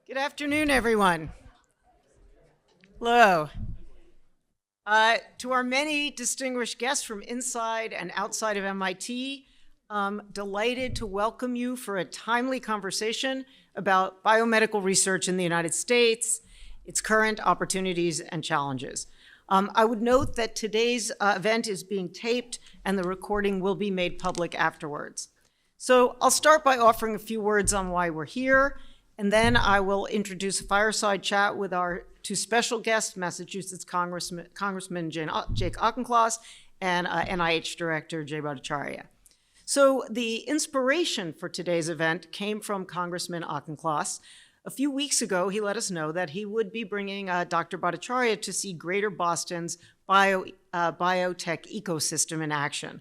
Good afternoon, everyone. Hello. To our many distinguished guests from inside and outside of MIT, I'm delighted to welcome you for a timely conversation about biomedical research in the United States, its current opportunities and challenges. I would note that today's event is being taped and the recording will be made public afterwards. So I'll start by offering a few words on why we're here, and then I will introduce a fireside chat with our two special guests, Massachusetts Congressman Jake Auchincloss and NIH Director Jay Bhattacharya. So the inspiration for today's event came from Congressman Auchincloss. A few weeks ago, he let us know that he would be bringing Dr. Bhattacharya to see Greater Boston's biotech ecosystem in action.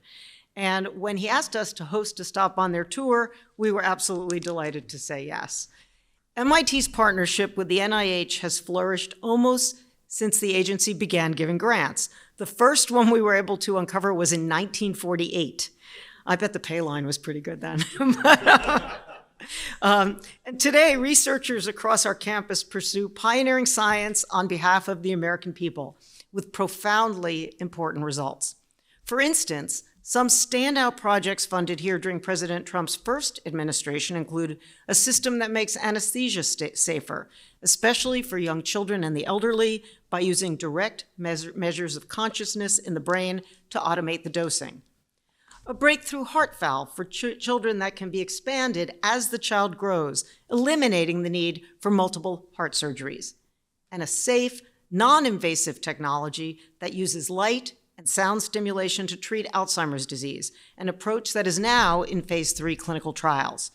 And when he asked us to host a stop on their tour, we were absolutely delighted to say yes. MIT's partnership with the NIH has flourished almost since the agency began giving grants. The first one we were able to uncover was in 1948. I bet the pay line was pretty good then. And today, researchers across our campus pursue pioneering science on behalf of the American people with profoundly important results. For instance, some standout projects funded here during President Trump's first administration include a system that makes anesthesia safer, especially for young children and the elderly, by using direct measures of consciousness in the brain to automate the dosing. A breakthrough heart valve for children that can be expanded as the child grows, eliminating the need for multiple heart surgeries. And a safe, non-invasive technology that uses light and sound stimulation to treat Alzheimer's disease, an approach that is now in phase 3 clinical trials.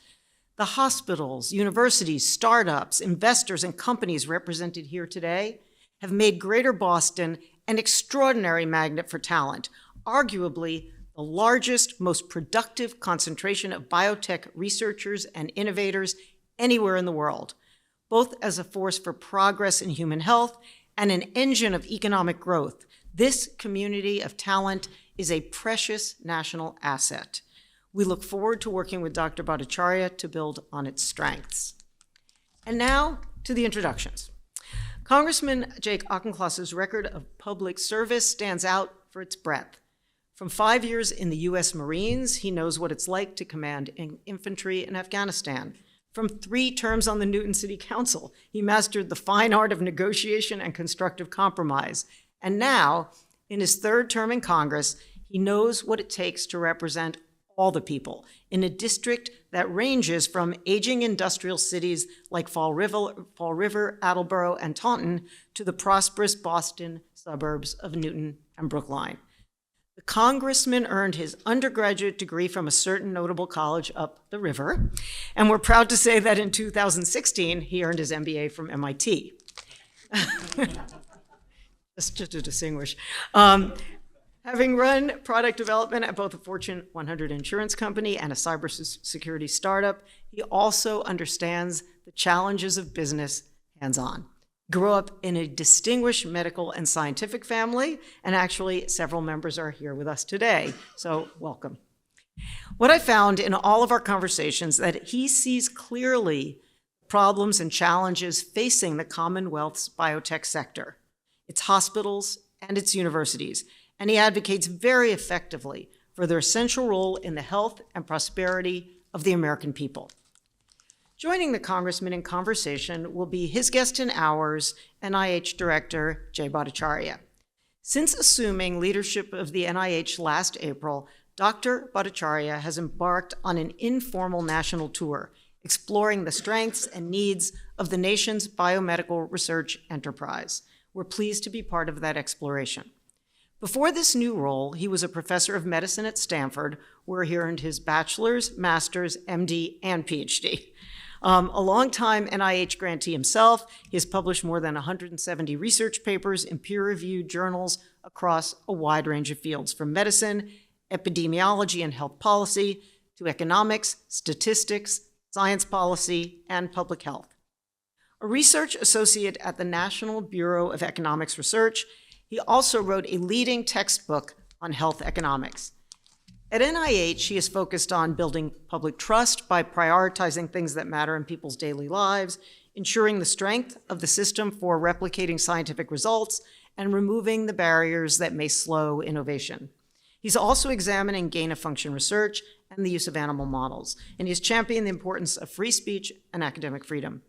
The hospitals, universities, startups, investors, and companies represented here today have made Greater Boston an extraordinary magnet for talent, arguably the largest, most productive concentration of biotech researchers and innovators anywhere in the world, both as a force for progress in human health and an engine of economic growth. This community of talent is a precious national asset. We look forward to working with Dr. Bhattacharya to build on its strengths. And now to the introductions. Congressman Jake Auchincloss's record of public service stands out for its breadth. From 5 years in the U.S. Marines, he knows what it's like to command infantry in Afghanistan. From 3 terms on the Newton City Council, he mastered the fine art of negotiation and constructive compromise. And now, in his 3rd term in Congress, he knows what it takes to represent all the people in a district that ranges from aging industrial cities like Fall River, Attleboro, and Taunton to the prosperous Boston suburbs of Newton and Brookline. The congressman earned his undergraduate degree from a certain notable college up the river, and we're proud to say that in 2016, he earned his MBA from MIT. Just to distinguish. Having run product development at both a Fortune 100 insurance company and a cybersecurity startup, he also understands the challenges of business hands-on. Grew up in a distinguished medical and scientific family, and actually several members are here with us today, so welcome. What I found in all of our conversations that he sees clearly problems and challenges facing the Commonwealth's biotech sector, its hospitals, and its universities, and he advocates very effectively for their essential role in the health and prosperity of the American people. Joining the Congressman in conversation will be his guest and ours, NIH Director Jay Bhattacharya. Since assuming leadership of the NIH last April, Dr. Bhattacharya has embarked on an informal national tour, exploring the strengths and needs of the nation's biomedical research enterprise. We're pleased to be part of that exploration. Before this new role, he was a professor of medicine at Stanford, where he earned his bachelor's, master's, MD, and PhD. A longtime NIH grantee himself, he has published more than 170 research papers in peer-reviewed journals across a wide range of fields, from medicine, epidemiology and health policy, to economics, statistics, science policy, and public health. A research associate at the National Bureau of Economics Research, he also wrote a leading textbook on health economics. At NIH, she is focused on building public trust by prioritizing things that matter in people's daily lives, ensuring the strength of the system for replicating scientific results, and removing the barriers that may slow innovation. He's also examining gain-of-function research and the use of animal models, and he's championed the importance of free speech and academic freedom.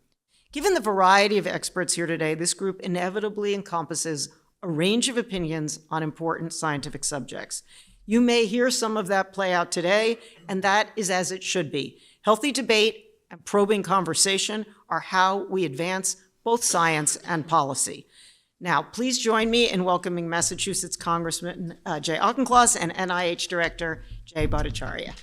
Given the variety of experts here today, this group inevitably encompasses a range of opinions on important scientific subjects. You may hear some of that play out today, and that is as it should be. Healthy debate and probing conversation are how we advance both science and policy. Now, please join me in welcoming Massachusetts Congressman Jay Auchincloss and NIH Director Jay Bhattacharya.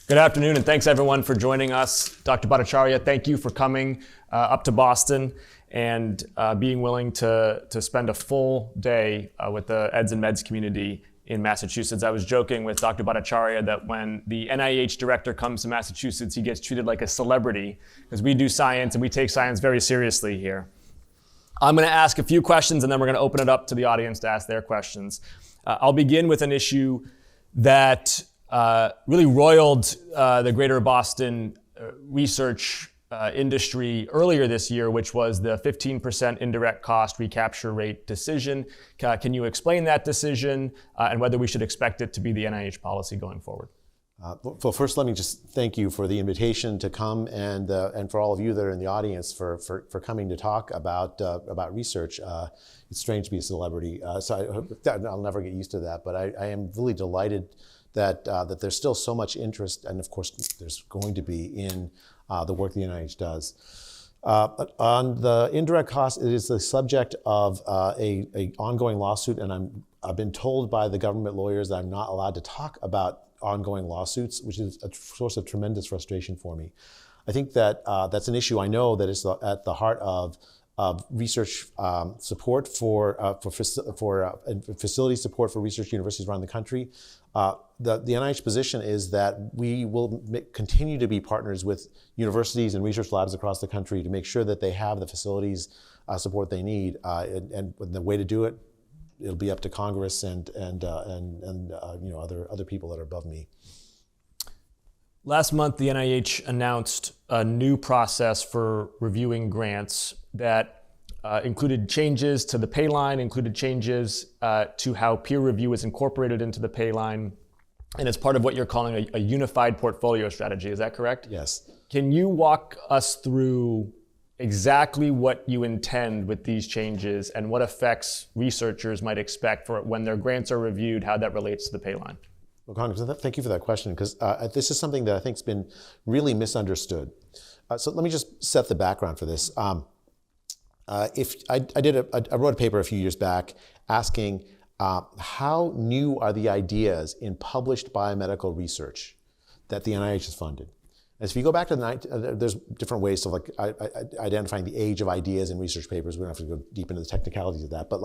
Good afternoon, and thanks everyone for joining us. Dr. Bhattacharya, thank you for coming up to Boston and being willing to spend a full day with the eds and meds community in Massachusetts. I was joking with Dr. Bhattacharya that when the NIH director comes to Massachusetts, he gets treated like a celebrity because we do science and we take science very seriously here. I'm going to ask a few questions and then we're going to open it up to the audience to ask their questions. I'll begin with an issue that really roiled the greater Boston research industry earlier this year, which was the 15% indirect cost recapture rate decision. Can you explain that decision and whether we should expect it to be the NIH policy going forward? Well, first, let me just thank you for the invitation to come and for all of you that are in the audience for coming to talk about research. It's strange to be a celebrity, so I'll never get used to that, but I am really delighted that there's still so much interest, and of course there's going to be, in the work the NIH does. On the indirect cost, it is the subject of a ongoing lawsuit, and I've been told by the government lawyers that I'm not allowed to talk about ongoing lawsuits, which is a source of tremendous frustration for me. I think that that's an issue I know that is at the heart of research support for facility support for research universities around the country. The NIH position is that we will continue to be partners with universities and research labs across the country to make sure that they have the facilities support they need. And the way to do it, it'll be up to Congress and other people that are above me. Last month, the NIH announced a new process for reviewing grants that included changes to the pay line, included changes to how peer review is incorporated into the pay line, and it's part of what you're calling a unified portfolio strategy. Is that correct? Yes. Can you walk us through exactly what you intend with these changes and what effects researchers might expect for when their grants are reviewed, how that relates to the pay line? Well, Congressman, thank you for that question, because this is something that I think has been really misunderstood. So let me just set the background for this. I wrote a paper a few years back asking how new are the ideas in published biomedical research that the NIH has funded. And so if you go back to there's different ways of identifying the age of ideas in research papers. We don't have to go deep into the technicalities of that. But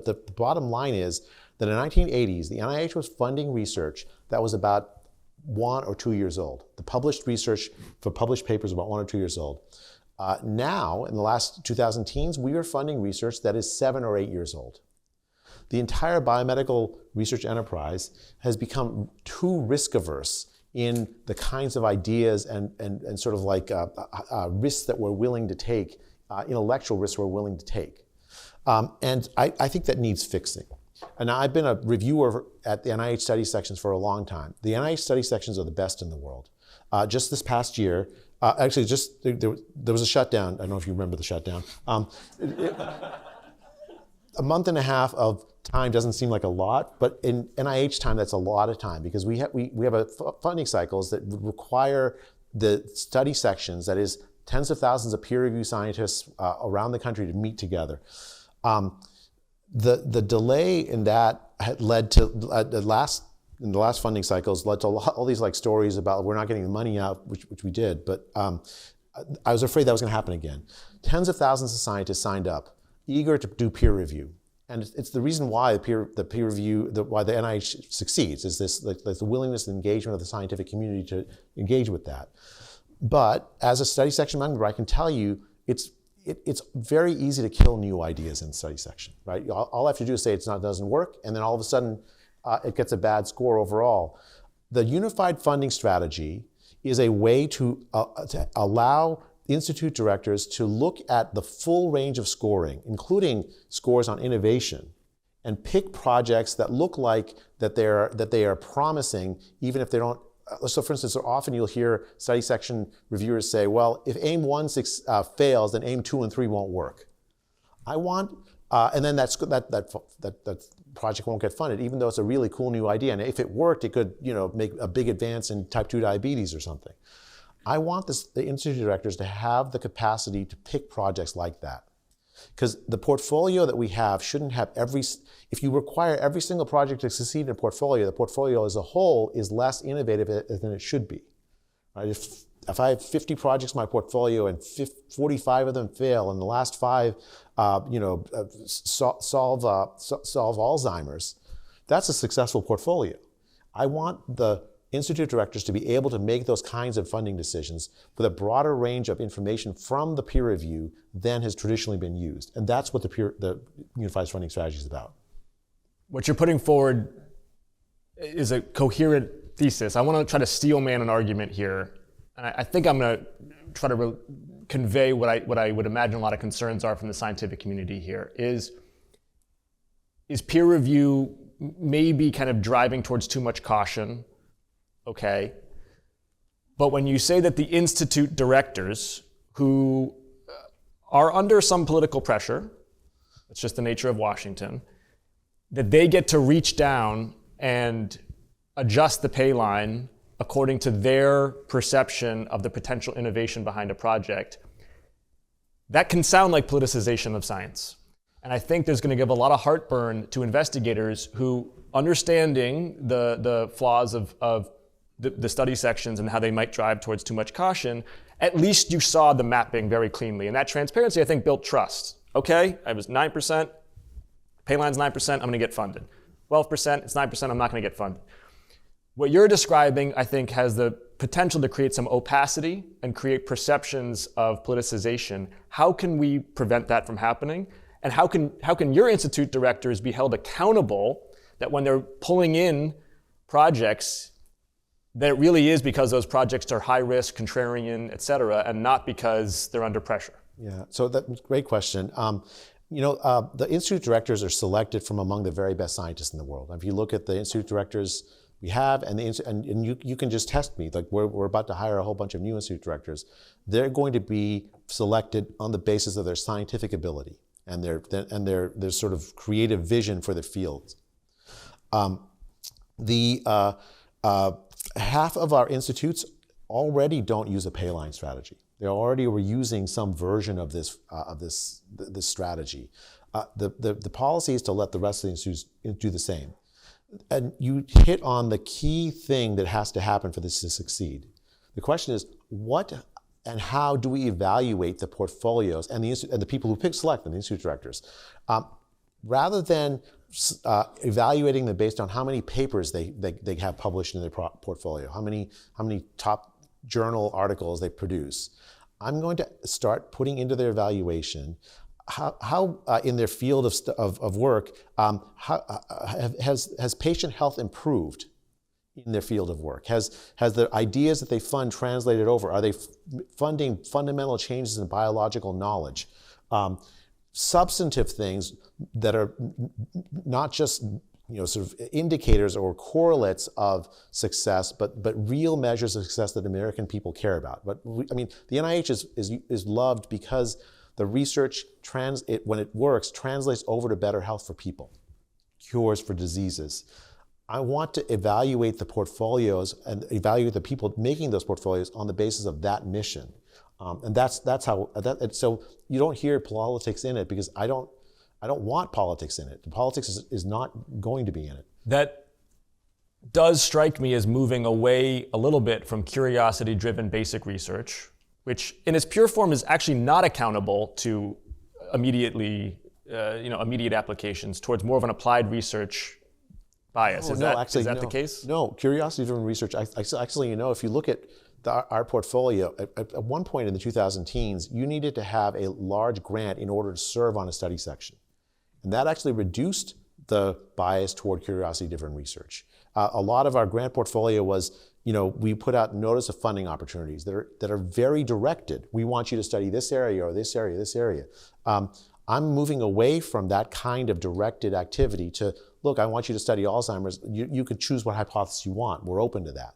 the bottom line is that in the 1980s, the NIH was funding research that was about 1 or 2 years old. The published research for published papers about 1 or 2 years old. Now, in the last 2010s, we are funding research that is 7 or 8 years old. The entire biomedical research enterprise has become too risk-averse in the kinds of ideas and sort of like risks that we're willing to take, intellectual risks we're willing to take. And I think that needs fixing. And I've been a reviewer at the NIH study sections for a long time. The NIH study sections are the best in the world. Just this past year, there was a shutdown. I don't know if you remember the shutdown. A month and a half of time doesn't seem like a lot, but in NIH time, that's a lot of time, because we have funding cycles that require the study sections, that is tens of thousands of peer-reviewed scientists around the country, to meet together. The delay in that had led to in the last funding cycles led to all these stories about we're not getting the money out, which we did, but I was afraid that was going to happen again. Tens of thousands of scientists signed up, eager to do peer review. And it's the reason why why the NIH succeeds, is this the willingness and engagement of the scientific community to engage with that. But as a study section member, I can tell you it's very easy to kill new ideas in the study section, right? All I have to do is say it doesn't work, and then all of a sudden it gets a bad score overall. The unified funding strategy is a way to allow institute directors to look at the full range of scoring, including scores on innovation, and pick projects that look like that they are promising, even if they don't. So for instance, often you'll hear study section reviewers say, well, if aim 1 fails, then aim 2 and 3 won't work. I want, and then that project won't get funded, even though it's a really cool new idea. And if it worked, it could make a big advance in type 2 diabetes or something. I want the institute directors to have the capacity to pick projects like that. Because the portfolio that we have shouldn't have if you require every single project to succeed in a portfolio, the portfolio as a whole is less innovative than it should be. Right? If I have 50 projects in my portfolio and 45 of them fail, and the last 5 solve Alzheimer's, that's a successful portfolio. I want the institute directors to be able to make those kinds of funding decisions with a broader range of information from the peer review than has traditionally been used. And that's what the unified funding strategy is about. What you're putting forward is a coherent thesis. I want to try to steel man an argument here. And I think I'm going to try to convey what I would imagine a lot of concerns are from the scientific community here. Is peer review maybe kind of driving towards too much caution? Okay. But when you say that the institute directors, who are under some political pressure, it's just the nature of Washington, that they get to reach down and adjust the pay line according to their perception of the potential innovation behind a project, that can sound like politicization of science. And I think there's going to give a lot of heartburn to investigators who, understanding the flaws of the study sections and how they might drive towards too much caution, at least you saw the mapping very cleanly. And that transparency, I think, built trust. Okay, I was 9%, pay line's 9%, I'm going to get funded. 12%, it's 9%, I'm not going to get funded. What you're describing, I think, has the potential to create some opacity and create perceptions of politicization. How can we prevent that from happening? And how can your institute directors be held accountable that when they're pulling in projects, that it really is because those projects are high risk, contrarian, et cetera, and not because they're under pressure? Yeah, so that's a great question. The institute directors are selected from among the very best scientists in the world. If you look at the institute directors we have, and you can just test me, like we're about to hire a whole bunch of new institute directors. They're going to be selected on the basis of their scientific ability and their sort of creative vision for the field. Half of our institutes already don't use a pay line strategy. They already were using some version of this strategy. The policy is to let the rest of the institutes do the same. And you hit on the key thing that has to happen for this to succeed. The question is, what and how do we evaluate the portfolios and the people who select them, the institute directors, rather than evaluating them based on how many papers they have published in their portfolio, how many top journal articles they produce. I'm going to start putting into their evaluation how in their field of work, has patient health improved in their field of work? Has the ideas that they fund translated over? Are they funding fundamental changes in biological knowledge? Substantive things that are not just sort of indicators or correlates of success, but real measures of success that American people care about. But the NIH is loved because the research, when it works, translates over to better health for people, cures for diseases. I want to evaluate the portfolios and evaluate the people making those portfolios on the basis of that mission. And that's how. So you don't hear politics in it because I don't want politics in it. The politics is not going to be in it. That does strike me as moving away a little bit from curiosity-driven basic research, which in its pure form is actually not accountable to immediate applications, towards more of an applied research bias. Is that the case? No, curiosity-driven research. Actually, if you look at our portfolio, at one point in the 2010s, you needed to have a large grant in order to serve on a study section. And that actually reduced the bias toward curiosity-driven research. A lot of our grant portfolio was, we put out notice of funding opportunities that are very directed. We want you to study this area or this area, this area. I'm moving away from that kind of directed activity to, look, I want you to study Alzheimer's. You could choose what hypothesis you want. We're open to that,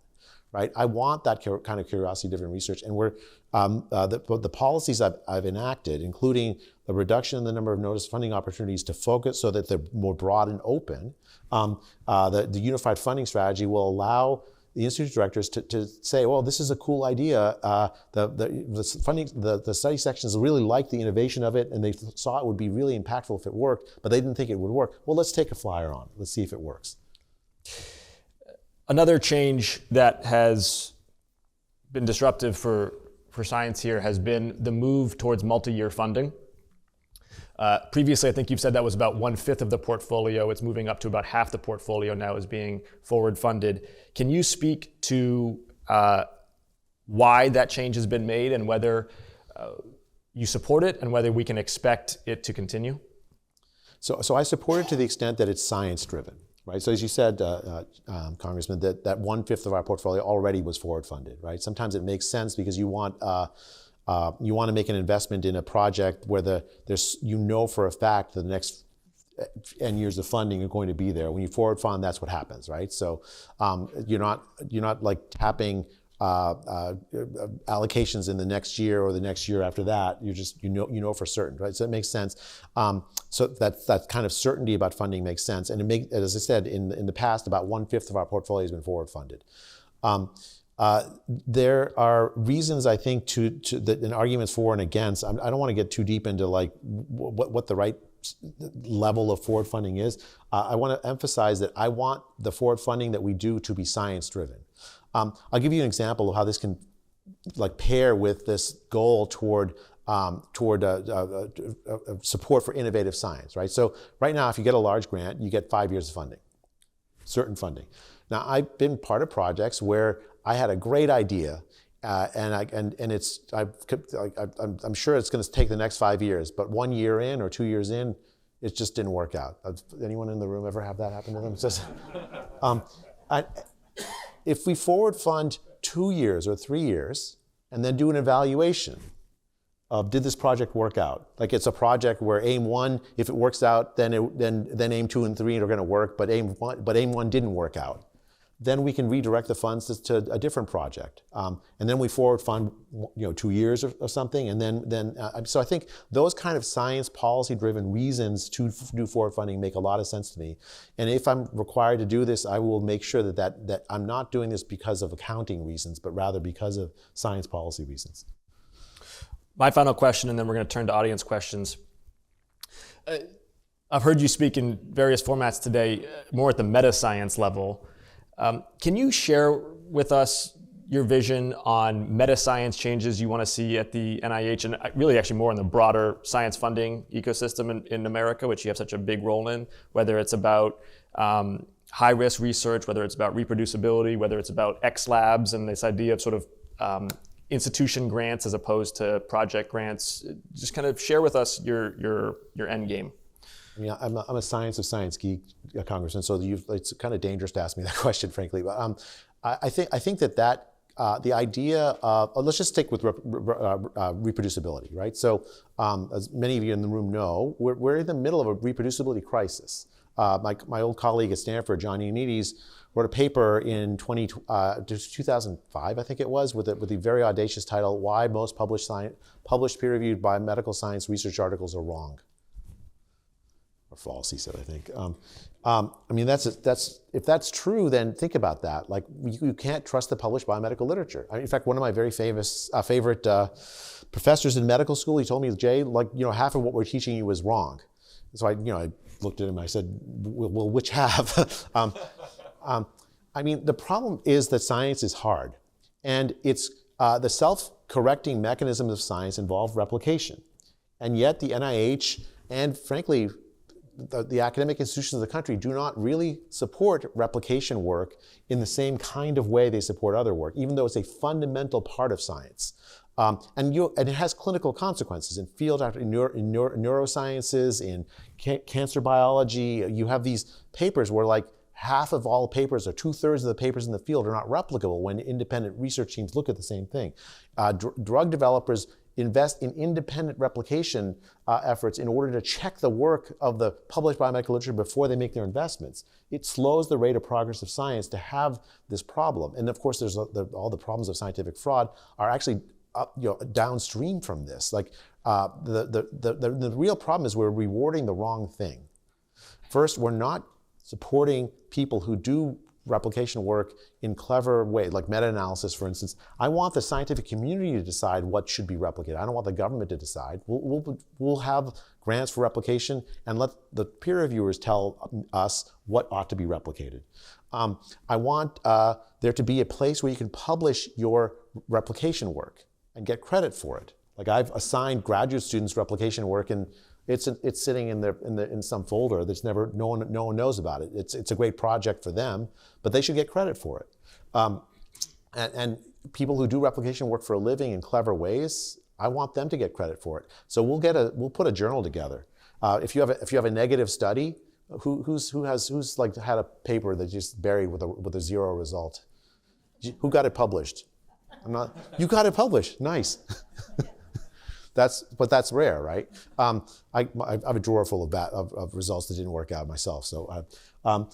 right? I want that kind of curiosity-driven research. And the policies I've enacted, including the reduction in the number of notice funding opportunities to focus so that they're more broad and open, the unified funding strategy will allow the institute directors to say, well, this is a cool idea. The study sections really liked the innovation of it, and they saw it would be really impactful if it worked, but they didn't think it would work. Well, let's take a flyer on it. Let's see if it works. Another change that has been disruptive for science here has been the move towards multi-year funding. Previously, I think you've said that was about 1/5 of the portfolio. It's moving up to about half the portfolio now is being forward funded. Can you speak to why that change has been made and whether you support it and whether we can expect it to continue? So I support it to the extent that it's science driven, right? So as you said, Congressman, that 1/5 of our portfolio already was forward funded, right? Sometimes it makes sense because you want to make an investment in a project where for a fact that the next N years of funding are going to be there. When you forward fund, that's what happens, right? So you're not like tapping allocations in the next year or the next year after that. You know for certain, right? So it makes sense. So that kind of certainty about funding makes sense. And as I said, in the past, about 1/5 of our portfolio has been forward funded. There are reasons, I think, and arguments for and against. I don't want to get too deep into like what the right level of forward funding is. I want to emphasize that I want the forward funding that we do to be science driven. I'll give you an example of how this can pair with this goal toward support for innovative science, right? So right now, if you get a large grant, you get 5 years of funding, certain funding. Now, I've been part of projects where I had a great idea, and I'm sure it's going to take the next 5 years, but 1 year in or 2 years in, it just didn't work out. Anyone in the room ever have that happen to them? It's just, if we forward fund 2 years or 3 years and then do an evaluation of did this project work out? Like it's a project where aim 1, if it works out, then aim 2 and 3 are going to work, but aim 1 didn't work out. Then we can redirect the funds to a different project, and then we forward fund 2 years or something, and then so I think those kind of science policy driven reasons to do forward funding make a lot of sense to me. And if I'm required to do this, I will make sure that I'm not doing this because of accounting reasons, but rather because of science policy reasons. My final question, and then we're going to turn to audience questions. I've heard you speak in various formats today, more at the meta-science level. Can you share with us your vision on meta-science changes you want to see at the NIH, and really actually more in the broader science funding ecosystem in America, which you have such a big role in, whether it's about high-risk research, whether it's about reproducibility, whether it's about X labs and this idea of sort of institution grants as opposed to project grants. Just kind of share with us your end game. I mean, I'm a science of science geek, Congressman, so it's kind of dangerous to ask me that question, frankly. But I think that the idea of, let's just stick with reproducibility, right? So as many of you in the room know, we're in the middle of a reproducibility crisis. My old colleague at Stanford, John Ioannidis, wrote a paper in 2005, I think it was, with the very audacious title, "Why Most Published Peer-Reviewed Biomedical Science Research Articles Are Wrong." Or false, he said, I think. I mean, if that's true, then think about that. Like, you can't trust the published biomedical literature. In fact, one of my very favorite professors in medical school, he told me, Jay, half of what we're teaching you is wrong. So I looked at him and I said, well, which half? I mean, the problem is that science is hard. And it's the self-correcting mechanisms of science involve replication. And yet the NIH, and frankly, the academic institutions of the country do not really support replication work in the same kind of way they support other work, even though it's a fundamental part of science. And it has clinical consequences in neurosciences, in cancer biology. You have these papers where like half of all papers or 2/3 of the papers in the field are not replicable when independent research teams look at the same thing. Drug developers invest in independent replication efforts in order to check the work of the published biomedical literature before they make their investments. It slows the rate of progress of science to have this problem. And of course, there's all the problems of scientific fraud are actually downstream from this. Like the real problem is we're rewarding the wrong thing. First, we're not supporting people who do replication work in clever ways, like meta-analysis, for instance. I want the scientific community to decide what should be replicated. I don't want the government to decide. We'll have grants for replication and let the peer reviewers tell us what ought to be replicated. I want there to be a place where you can publish your replication work and get credit for it. Like I've assigned graduate students replication work, and it's sitting in some folder that's no one knows about it. It's a great project for them, but they should get credit for it. And people who do replication work for a living in clever ways, I want them to get credit for it. So we'll put a journal together. If you have a negative study, who's like had a paper that's just buried with a 0 result? Who got it published? You got it published. Nice. But that's rare, right? I have a drawer full of results that didn't work out myself. So I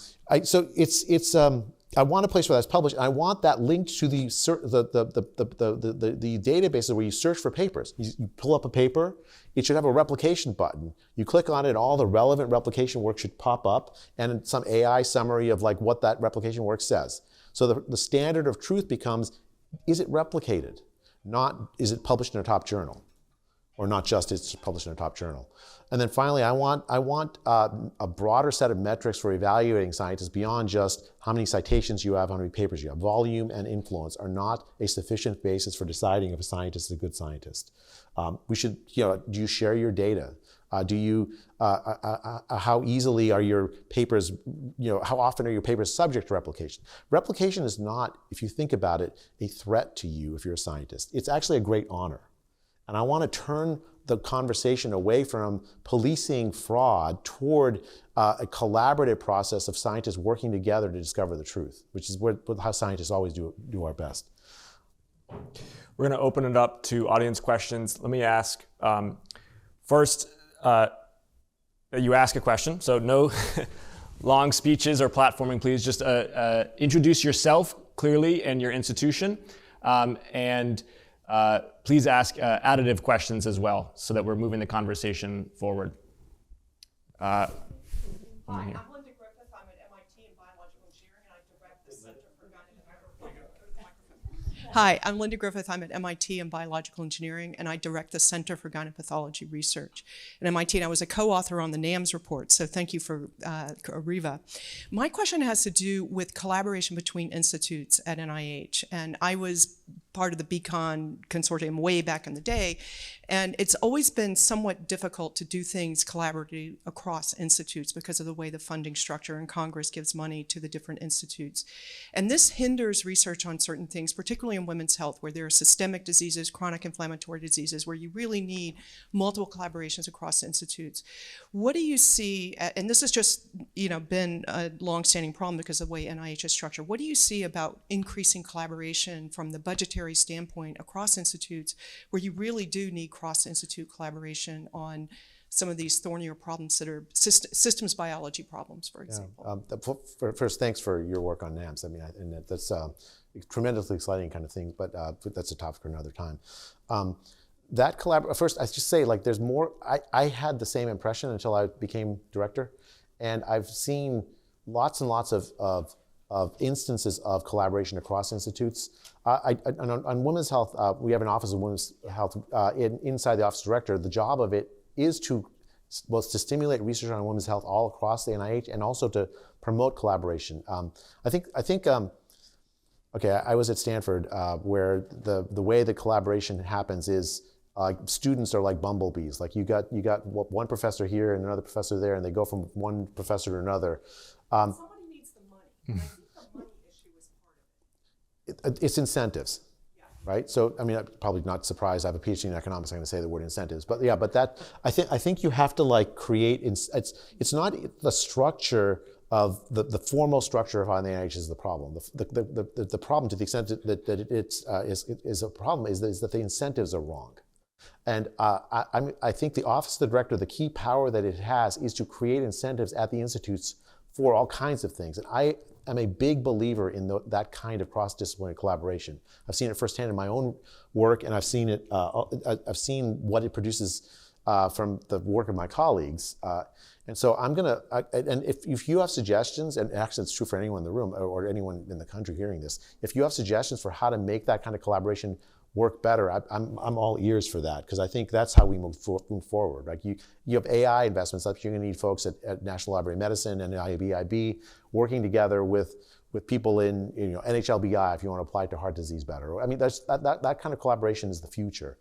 want a place where that's published, and I want that linked to the databases where you search for papers. You pull up a paper, it should have a replication button. You click on it, all the relevant replication work should pop up, and some AI summary of like what that replication work says. So the standard of truth becomes, is it replicated? Not, is it published in a top journal? Or not just it's published in a top journal. And then finally, I want a broader set of metrics for evaluating scientists beyond just how many citations you have, how many papers you have. Volume and influence are not a sufficient basis for deciding if a scientist is a good scientist. We should, do you share your data? How easily are your papers, how often are your papers subject to replication? Replication is not, if you think about it, a threat to you if you're a scientist. It's actually a great honor. And I want to turn the conversation away from policing fraud toward a collaborative process of scientists working together to discover the truth, which is how scientists always do our best. We're going to open it up to audience questions. Let me ask, first, you ask a question, so no long speeches or platforming, please. Just introduce yourself clearly and your institution, and please ask additive questions as well, so that we're moving the conversation forward. Hi, I'm Linda Griffith. I'm at MIT in Biological Engineering, and I direct the Center for Hi, I'm Linda Griffith. I'm at MIT in Biological Engineering, and I direct the Center for Gynepathology Research at MIT. And I was a co-author on the NAMS report, so thank you for Ariva. My question has to do with collaboration between institutes at NIH, and I was part of the Beacon consortium way back in the day, and it's always been somewhat difficult to do things collaboratively across institutes because of the way the funding structure in Congress gives money to the different institutes. And this hinders research on certain things, particularly in women's health, where there are systemic diseases, chronic inflammatory diseases, where you really need multiple collaborations across institutes. What do you see, and this has just been a long-standing problem because of the way NIH is structured, what do you see about increasing collaboration from the budgetary standpoint across institutes, where you really do need cross-institute collaboration on some of these thornier problems that are systems biology problems, for example? First, thanks for your work on NAMS. I mean, and that's a tremendously exciting kind of thing, but that's a topic for another time. First, I just say, like, there's more. I had the same impression until I became director, and I've seen lots and lots of instances of collaboration across institutes. On women's health, we have an Office of Women's Health inside the Office of Director. The job of it is to stimulate research on women's health all across the NIH, and also to promote collaboration. I was at Stanford, where the way the collaboration happens is Students are like bumblebees. Like you got one professor here and another professor there, and they go from one professor to another. Somebody needs the money. And I think the money issue is part of it. It's incentives, right? So I mean, I'm probably not surprised. I have a PhD in economics. I'm going to say the word incentives, but yeah, but that I think you have to like create. It's not the structure of the formal structure of how the NIH is the problem. The problem, to the extent that it's a problem, is that the incentives are wrong. And I think the Office of the Director, the key power that it has is to create incentives at the institutes for all kinds of things. And I am a big believer in that kind of cross-disciplinary collaboration. I've seen it firsthand in my own work, and I've seen what it produces from the work of my colleagues. And so I'm gonna, and if you have suggestions, and actually it's true for anyone in the room or anyone in the country hearing this, if you have suggestions for how to make that kind of collaboration work better, I'm all ears for that, because I think that's how we move forward. Like you have AI investments, like you're gonna need folks at National Library of Medicine and IABIB working together with people in NHLBI if you want to apply it to heart disease better. I mean, that kind of collaboration is the future.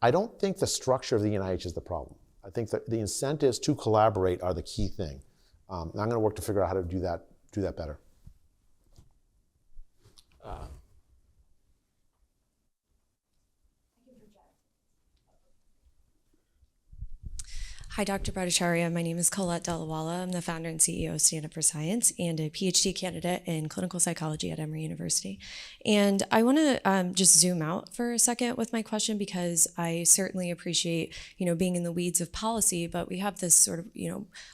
I don't think the structure of the NIH is the problem. I think that the incentives to collaborate are the key thing. And I'm going to work to figure out how to do that better. Hi, Dr. Bhattacharya. My name is Colette Dalawala. I'm the founder and CEO of Stand Up for Science and a PhD candidate in clinical psychology at Emory University. And I want to just zoom out for a second with my question, because I certainly appreciate, being in the weeds of policy, but we have this sort of,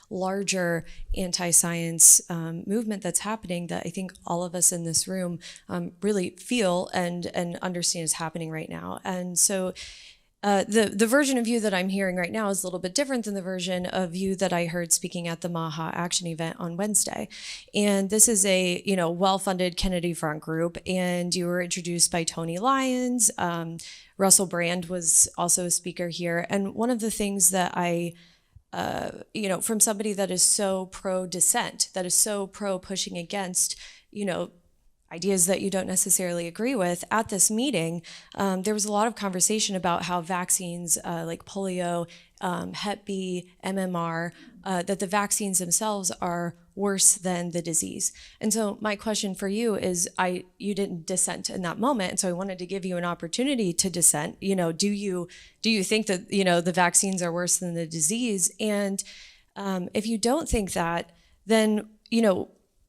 larger anti-science movement that's happening that I think all of us in this room really feel and understand is happening right now. And so the version of you that I'm hearing right now is a little bit different than the version of you that I heard speaking at the MAHA Action event on Wednesday. And this is a well-funded Kennedy Front group, and you were introduced by Tony Lyons. Russell Brand was also a speaker here. And one of the things that I from somebody that is so pro-dissent, that is so pro-pushing against, ideas that you don't necessarily agree with, at this meeting, there was a lot of conversation about how vaccines like polio, Hep B, MMR, that the vaccines themselves are worse than the disease. And so my question for you is, you didn't dissent in that moment, and so I wanted to give you an opportunity to dissent. Do you think that the vaccines are worse than the disease? And if you don't think that, then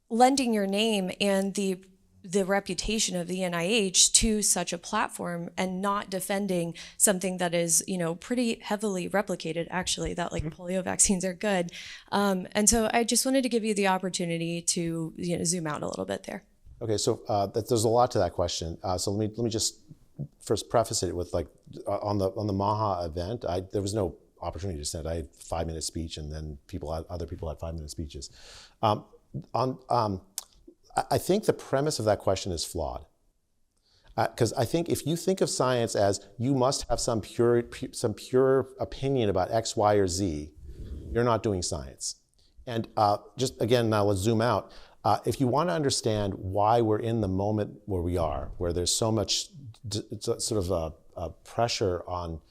lending your name and the reputation of the NIH to such a platform and not defending something that is, pretty heavily replicated, actually, that polio vaccines are good. And so I just wanted to give you the opportunity to, zoom out a little bit there. Okay, so there's a lot to that question. So let me just first preface it with on the MAHA event, there was no opportunity to dissent. I had a 5-minute speech, and then other people had 5-minute speeches. I think the premise of that question is flawed. Because I think if you think of science as you must have some pure opinion about X, Y, or Z, you're not doing science. And just again, now let's zoom out. If you want to understand why we're in the moment where we are, where there's so much sort of a pressure on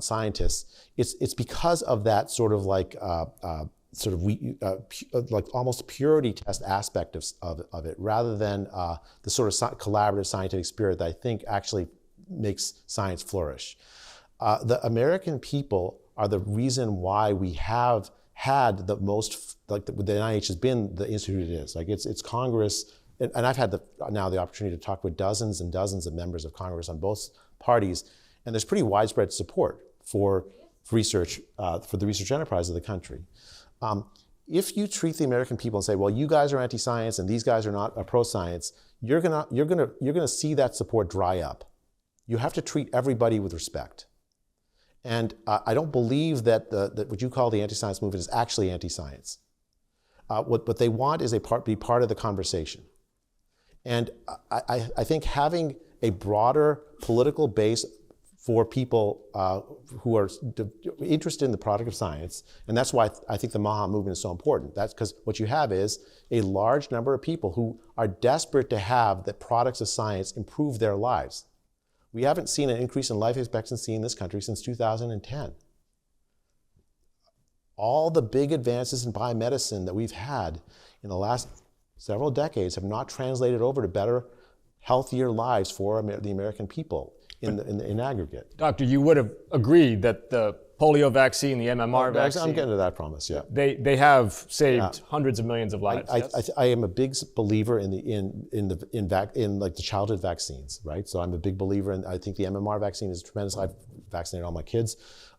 scientists, it's because of that sort of like almost purity test aspect of it, rather than the sort of collaborative scientific spirit that I think actually makes science flourish. The American people are the reason why we have had the most, the NIH has been the institute it is. It's Congress, and I've had now the opportunity to talk with dozens and dozens of members of Congress on both parties, and there's pretty widespread support for research, for the research enterprise of the country. If you treat the American people and say, well, you guys are anti-science and these guys are not pro-science, you're gonna see that support dry up. You have to treat everybody with respect. And I don't believe that what you call the anti-science movement is actually anti-science. What they want is be part of the conversation. And I think having a broader political base for people who are interested in the product of science, and that's why I think the MAHA movement is so important. That's because what you have is a large number of people who are desperate to have the products of science improve their lives. We haven't seen an increase in life expectancy in this country since 2010. All the big advances in biomedicine that we've had in the last several decades have not translated over to better, healthier lives for the American people in aggregate. Doctor, you would have agreed that the polio vaccine, the MMR vaccine, I'm getting to that promise, yeah. They have saved hundreds of millions of lives. I am a big believer in like the childhood vaccines, right? So I'm a big believer in. I think the MMR vaccine is tremendous. I've vaccinated all my kids,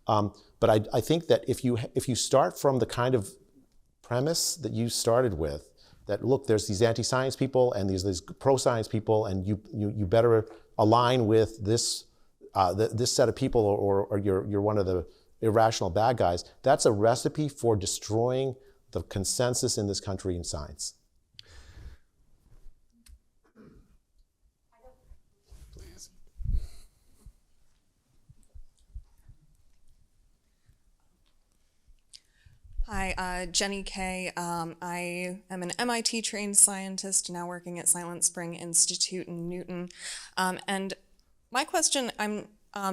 but I think that if you start from the kind of premise that you started with, that look, there's these anti-science people and these pro-science people, and you better align with this this set of people, or you're one of the irrational bad guys. That's a recipe for destroying the consensus in this country in science. Please. Hi, Jenny Kay. I am an MIT-trained scientist now working at Silent Spring Institute in Newton. And my question, I'm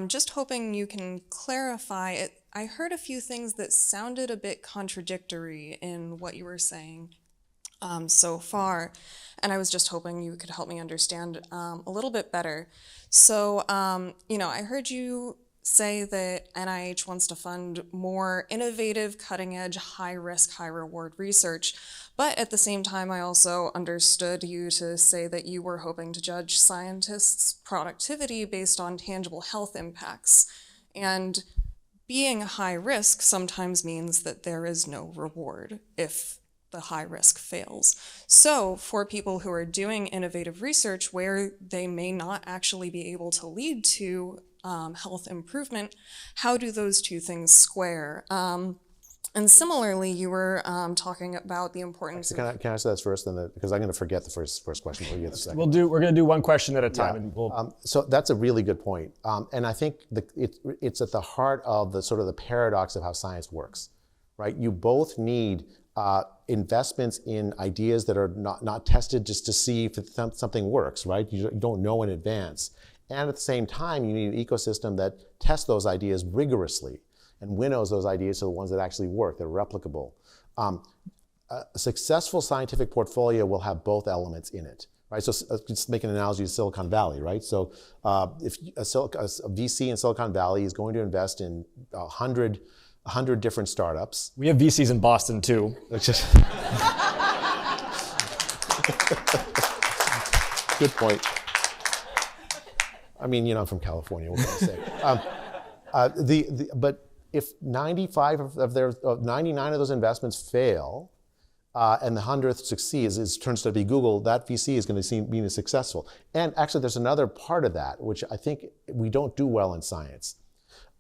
just hoping you can clarify it. I heard a few things that sounded a bit contradictory in what you were saying so far, and I was just hoping you could help me understand a little bit better. So, I heard you say that NIH wants to fund more innovative, cutting-edge, high-risk, high-reward research, but at the same time, I also understood you to say that you were hoping to judge scientists' productivity based on tangible health impacts. And being high risk sometimes means that there is no reward if the high risk fails. So for people who are doing innovative research where they may not actually be able to lead to health improvement, how do those two things square? And similarly, you were talking about the importance Can I answer that first, because I'm going to forget the first question before you get the second. We're going to do one question at a time. Yeah. And so that's a really good point. And I think it's at the heart of the sort of the paradox of how science works, right? You both need investments in ideas that are not tested just to see if something works, right? You don't know in advance. And at the same time, you need an ecosystem that tests those ideas rigorously and winnows those ideas to the ones that actually work, that are replicable. A successful scientific portfolio will have both elements in it, right? So just make an analogy to Silicon Valley, right? So if a VC in Silicon Valley is going to invest in 100 different startups. we have VCs in Boston too. Good point. I mean, I'm from California, what can I say? But if 99 of those investments fail, and the 100th succeeds, turns out to be Google, that VC is going to be successful. And actually, there's another part of that, which I think we don't do well in science.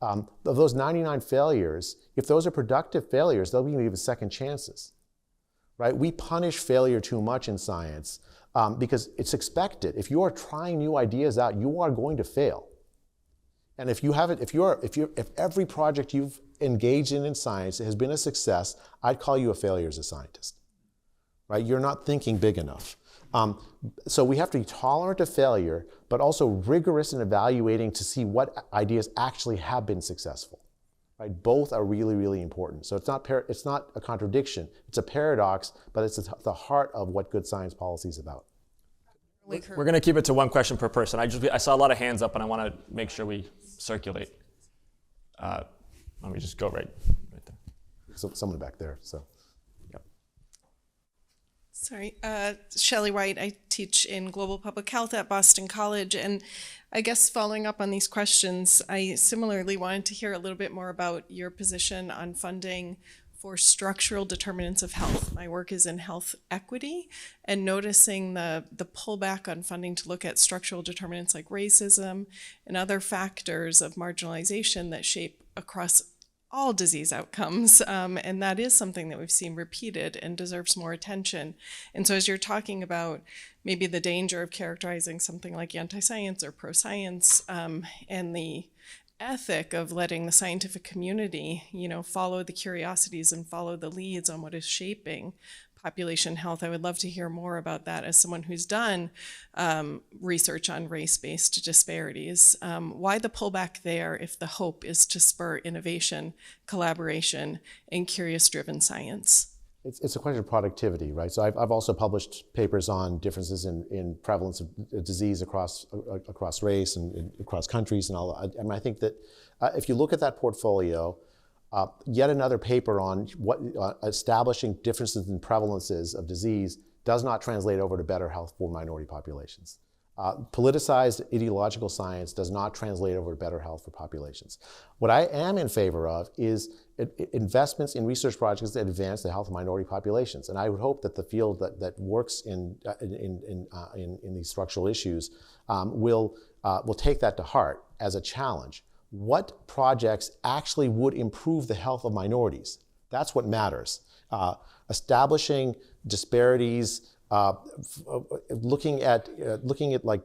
Of those 99 failures, if those are productive failures, they'll be given second chances, right? We punish failure too much in science because it's expected. If you are trying new ideas out, you are going to fail. And if every project you've engaged in science has been a success, I'd call you a failure as a scientist, right? You're not thinking big enough. So we have to be tolerant of failure, but also rigorous in evaluating to see what ideas actually have been successful, right? Both are really, really important. So it's not a contradiction. It's a paradox, but it's at the heart of what good science policy is about. We're going to keep it to one question per person. I saw a lot of hands up, and I want to make sure we circulate. Let me just go right there. So someone back there. So. Sorry, Shelley White. I teach in global public health at Boston College, and I guess following up on these questions, I similarly wanted to hear a little bit more about your position on funding for structural determinants of health. My work is in health equity, and noticing the pullback on funding to look at structural determinants like racism and other factors of marginalization that shape across all disease outcomes, and that is something that we've seen repeated and deserves more attention. And so as you're talking about maybe the danger of characterizing something like anti-science or pro-science, and the ethic of letting the scientific community, follow the curiosities and follow the leads on what is shaping population health. I would love to hear more about that as someone who's done research on race-based disparities. Why the pullback there if the hope is to spur innovation, collaboration, and curious-driven science? It's a question of productivity, right? So I've also published papers on differences in prevalence of disease across race and across countries and all. And I think that if you look at that portfolio, yet another paper on what establishing differences in prevalences of disease does not translate over to better health for minority populations. Politicized ideological science does not translate over to better health for populations. What I am in favor of is investments in research projects that advance the health of minority populations. And I would hope that the field that works in these structural issues will take that to heart as a challenge. What projects actually would improve the health of minorities? That's what matters. Establishing disparities, looking at like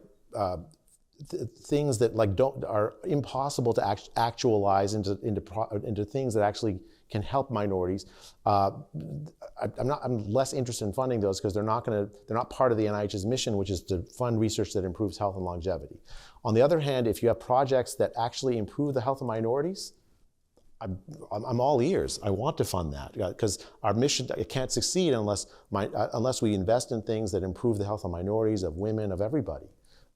things that like are impossible to actualize into things that actually can help minorities. I'm less interested in funding those because they're not part of the NIH's mission, which is to fund research that improves health and longevity. On the other hand, if you have projects that actually improve the health of minorities, I'm all ears. I want to fund that because our mission can't succeed unless we invest in things that improve the health of minorities, of women, of everybody.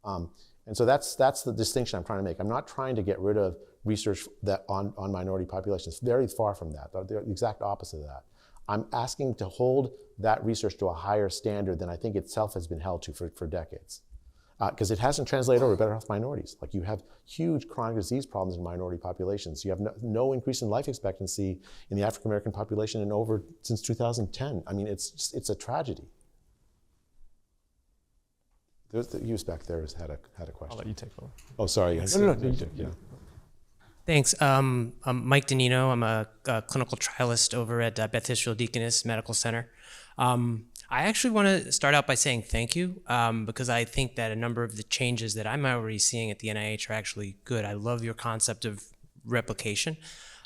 And so that's the distinction I'm trying to make. I'm not trying to get rid of research that on minority populations. Very far from that. They're the exact opposite of that. I'm asking to hold that research to a higher standard than I think itself has been held to for decades. Because it hasn't translated over to better health minorities. Like you have huge chronic disease problems in minority populations. You have no increase in life expectancy in the African American population since 2010. I mean, it's a tragedy. The use back there had a question. I'll let you take over. Oh, sorry. No. Yeah. Thanks. I'm Mike Danino. I'm a clinical trialist over at Beth Israel Deaconess Medical Center. I actually want to start out by saying thank you because I think that a number of the changes that I'm already seeing at the NIH are actually good. I love your concept of replication.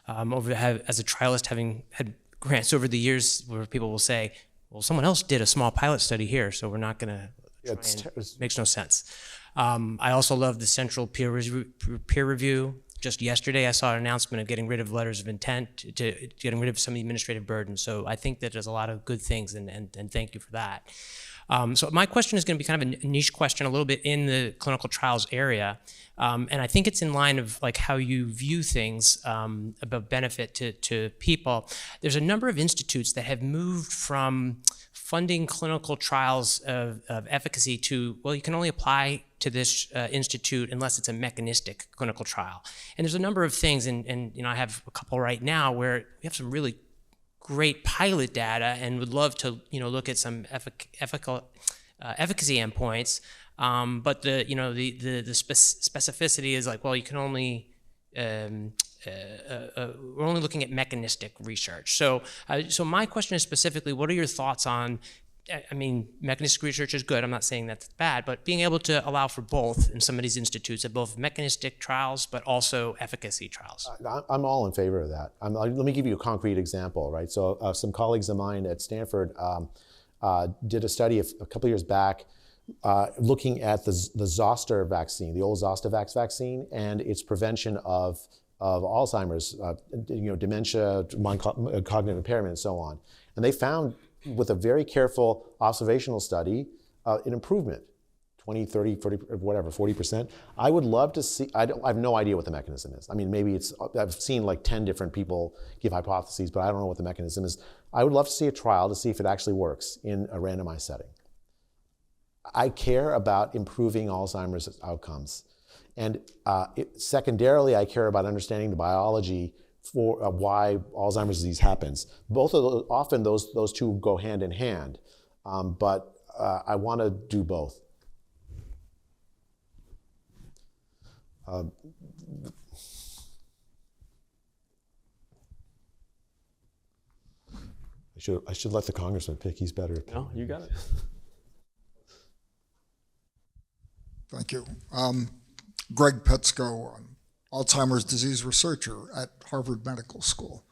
As a trialist, having had grants over the years where people will say, well, someone else did a small pilot study here, so we're not going to makes no sense. I also love the central peer review. Just yesterday, I saw an announcement of getting rid of letters of intent, to getting rid of some administrative burden. So I think that there's a lot of good things, and thank you for that. So my question is going to be kind of a niche question, a little bit in the clinical trials area, and I think it's in line of like how you view things about benefit to people. There's a number of institutes that have moved from funding clinical trials of efficacy to, well, you can only apply to this institute unless it's a mechanistic clinical trial. And there's a number of things, and I have a couple right now where we have some really great pilot data and would love to look at some efficacy endpoints, but the specificity is like, well, you can only we're only looking at mechanistic research. So my question is specifically, what are your thoughts on, I mean, mechanistic research is good, I'm not saying that's bad, but being able to allow for both in some of these institutes, at both mechanistic trials, but also efficacy trials? I'm all in favor of that. Let me give you a concrete example, right? So some colleagues of mine at Stanford did a study a couple years back looking at the Zoster vaccine, the old Zostavax vaccine, and its prevention of Alzheimer's, dementia, cognitive impairment, and so on. And they found, with a very careful observational study, an improvement, 20, 30, 40, whatever, 40%. I would love to see, I have no idea what the mechanism is. I mean, maybe I've seen like 10 different people give hypotheses, but I don't know what the mechanism is. I would love to see a trial to see if it actually works in a randomized setting. I care about improving Alzheimer's outcomes. And secondarily, I care about understanding the biology for why Alzheimer's disease happens. Both of those, often those two go hand in hand, but I want to do both. I should let the congressman pick. He's better. No, you got it. Thank you. Greg Petzko, Alzheimer's disease researcher at Harvard Medical School.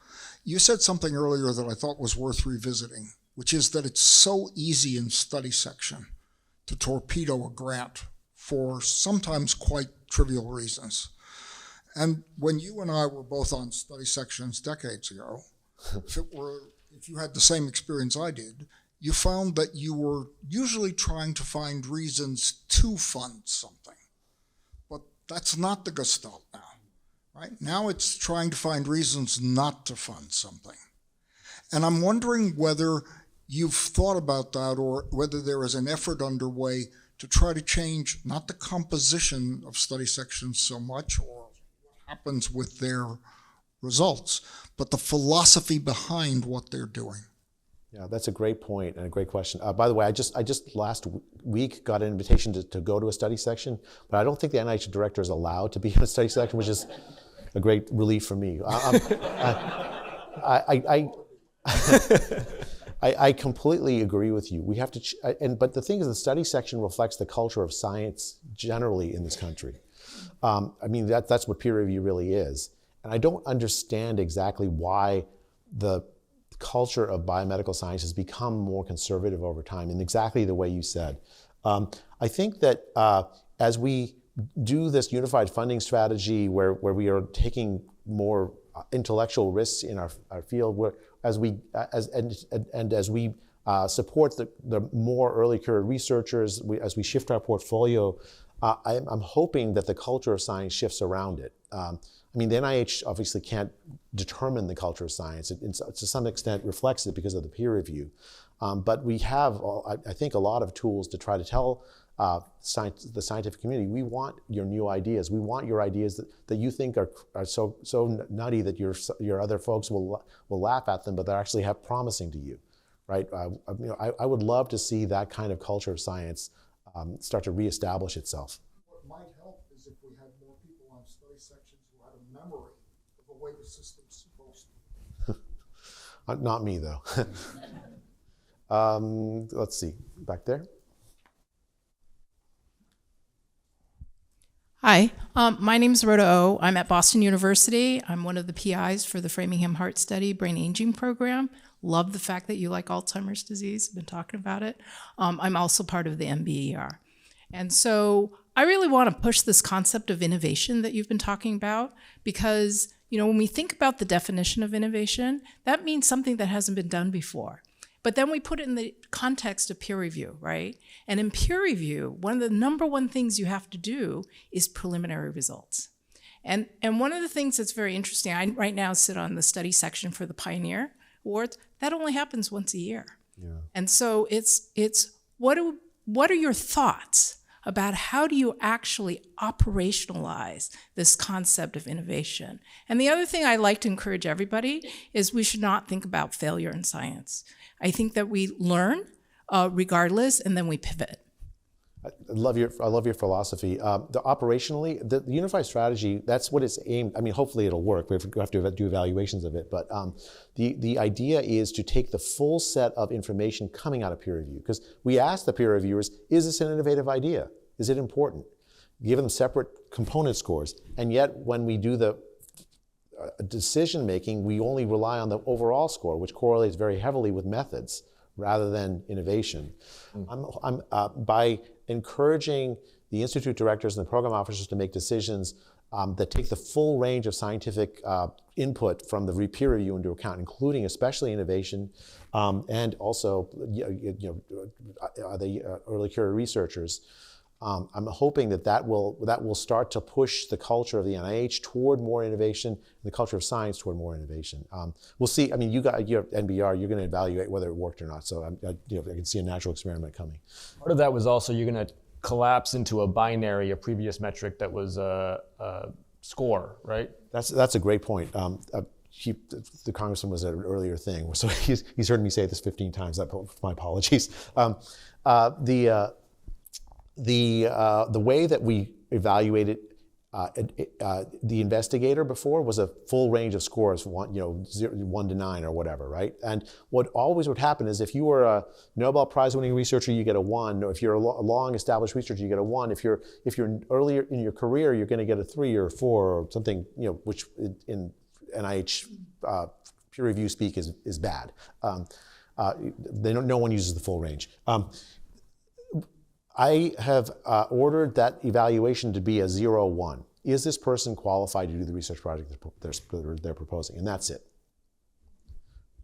You said something earlier that I thought was worth revisiting. which is that it's so easy in study section to torpedo a grant for sometimes quite trivial reasons. And when you and I were both on study sections decades ago, if you had the same experience I did, you found that you were usually trying to find reasons to fund something. But that's not the gestalt now, right? Now it's trying to find reasons not to fund something. And I'm wondering whether you've thought about that, or whether there is an effort underway to try to change not the composition of study sections so much, or what happens with their results, but the philosophy behind what they're doing. Yeah, that's a great point and a great question. By the way, I just last week got an invitation to go to a study section, but I don't think the NIH director is allowed to be in a study section, which is a great relief for me. I completely agree with you. We have to, but the thing is, the study section reflects the culture of science generally in this country. I mean, that's what peer review really is. And I don't understand exactly why the culture of biomedical science has become more conservative over time in exactly the way you said. I think that as we do this unified funding strategy where we are taking more intellectual risks in our field, as we support the more early career researchers, as we shift our portfolio, I'm hoping that the culture of science shifts around it. I mean, the NIH obviously can't determine the culture of science. It to some extent reflects it because of the peer review. But we have, I think, a lot of tools to try to tell the scientific community, we want your new ideas. We want your ideas that you think are so nutty that your other folks will laugh at them, but they're actually promising to you, right? I would love to see that kind of culture of science start to reestablish itself. What might help is if we had more people on study sections who had a memory of the way the system's supposed to be. Not me, though. Let's see, back there. Hi, my name is Rhoda O. I'm at Boston University. I'm one of the PIs for the Framingham Heart Study Brain Aging Program. Love the fact that you like Alzheimer's disease. I've been talking about it. I'm also part of the MBER. And so I really want to push this concept of innovation that you've been talking about, because when we think about the definition of innovation, that means something that hasn't been done before. But then we put it in the context of peer review, right? And in peer review, one of the number one things you have to do is preliminary results. And one of the things that's very interesting, I right now sit on the study section for the Pioneer Awards. That only happens once a year. Yeah. And so it's what are your thoughts about how do you actually operationalize this concept of innovation? And the other thing I like to encourage everybody is we should not think about failure in science. I think that we learn regardless, and then we pivot. I love your philosophy. Operationally, the unified strategy, that's what it's aimed. I mean, hopefully it'll work. We have to do evaluations of it. But the idea is to take the full set of information coming out of peer review. Because we ask the peer reviewers, is this an innovative idea? Is it important? Give them separate component scores. And yet, when we do the decision making, we only rely on the overall score, which correlates very heavily with methods rather than innovation. By encouraging the institute directors and the program officers to make decisions that take the full range of scientific input from the peer review into account, including especially innovation, and also the early career researchers. I'm hoping that will start to push the culture of the NIH toward more innovation and the culture of science toward more innovation. We'll see. I mean, you got your NBR. You're going to evaluate whether it worked or not. So I can see a natural experiment coming. Part of that was also you're going to collapse into a binary, a previous metric that was a score, right? That's a great point. The congressman was at an earlier thing, so he's heard me say this 15 times. My apologies. The way that we evaluated the investigator before was a full range of scores, 1 to 9 or whatever, right? And what always would happen is if you were a Nobel Prize winning researcher, you get a 1, or if you're a long established researcher, you get a 1. If you're earlier in your career, you're going to get a 3 or 4 or something, which in NIH peer review speak is bad. No one uses the full range. I have ordered that evaluation to be a 0-1. Is this person qualified to do the research project they're proposing? And that's it.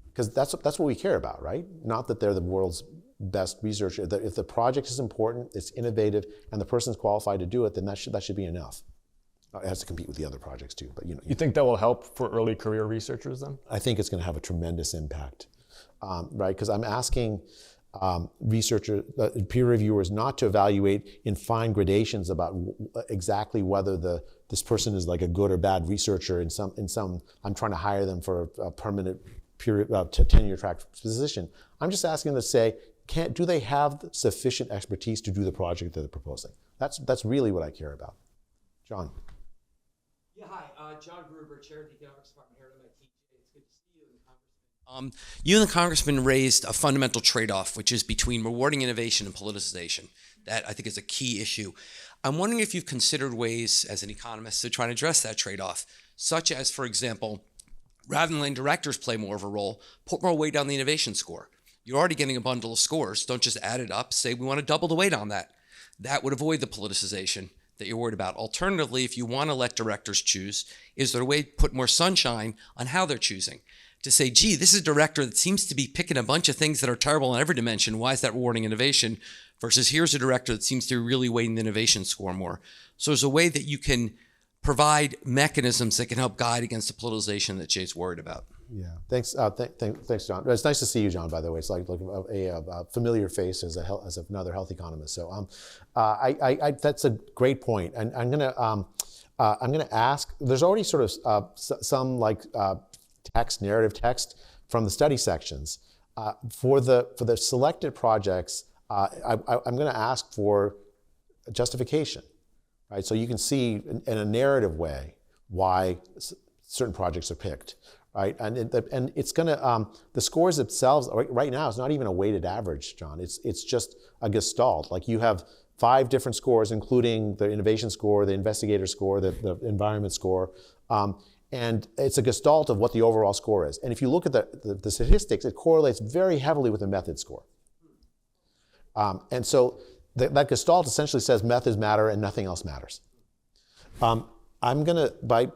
Because that's what we care about, right? Not that they're the world's best researcher. If the project is important, it's innovative, and the person's qualified to do it, then that should be enough. It has to compete with the other projects too. But you think that will help for early career researchers then? I think it's going to have a tremendous impact, right? Because I'm asking peer reviewers not to evaluate in fine gradations about exactly whether this person is like a good or bad researcher. In some, I'm trying to hire them for a permanent tenure track position. I'm just asking them to say, do they have sufficient expertise to do the project that they're proposing? That's really what I care about. John. Yeah, hi, John Gruber, Chair of the Economics Department here at MIT. It's good to see you and the Congressman. You and the Congressman raised a fundamental trade-off, which is between rewarding innovation and politicization. That, I think, is a key issue. I'm wondering if you've considered ways, as an economist, to try and address that trade-off, such as, for example, rather than letting directors play more of a role, put more weight on the innovation score. You're already getting a bundle of scores. Don't just add it up. Say we want to double the weight on that. That would avoid the politicization that you're worried about. Alternatively, if you want to let directors choose, is there a way to put more sunshine on how they're choosing? To say, gee, this is a director that seems to be picking a bunch of things that are terrible in every dimension. Why is that rewarding innovation? Versus here's a director that seems to be really weighting the innovation score more. So there's a way that you can provide mechanisms that can help guide against the politicization that Jay's worried about. Yeah, thanks, thanks, John. It's nice to see you, John. By the way, it's like a familiar face as another health economist. So, that's a great point, and I'm gonna ask. There's already sort of some narrative text from the study sections for the selected projects. I'm going to ask for justification. Right, so you can see in a narrative way why certain projects are picked, right? And it's going to the scores themselves right now is not even a weighted average, John. It's just a gestalt. Like you have 5 different scores, including the innovation score, the investigator score, the environment score, and it's a gestalt of what the overall score is. And if you look at the statistics, it correlates very heavily with the method score. And so that gestalt essentially says methods matter and nothing else matters. I'm gonna by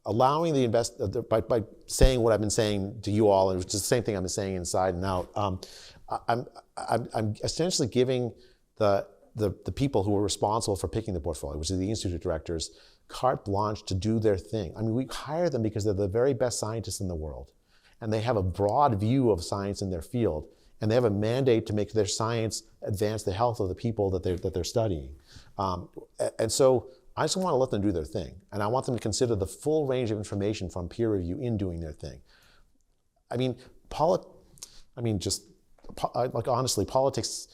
allowing by saying what I've been saying to you all, and it's the same thing I've been saying inside and out. I'm essentially giving the people who are responsible for picking the portfolio, which is the institute directors, carte blanche to do their thing. I mean, we hire them because they're the very best scientists in the world, and they have a broad view of science in their field. And they have a mandate to make their science advance the health of the people that they're studying. And so I just want to let them do their thing. And I want them to consider the full range of information from peer review in doing their thing. I mean, honestly, politics,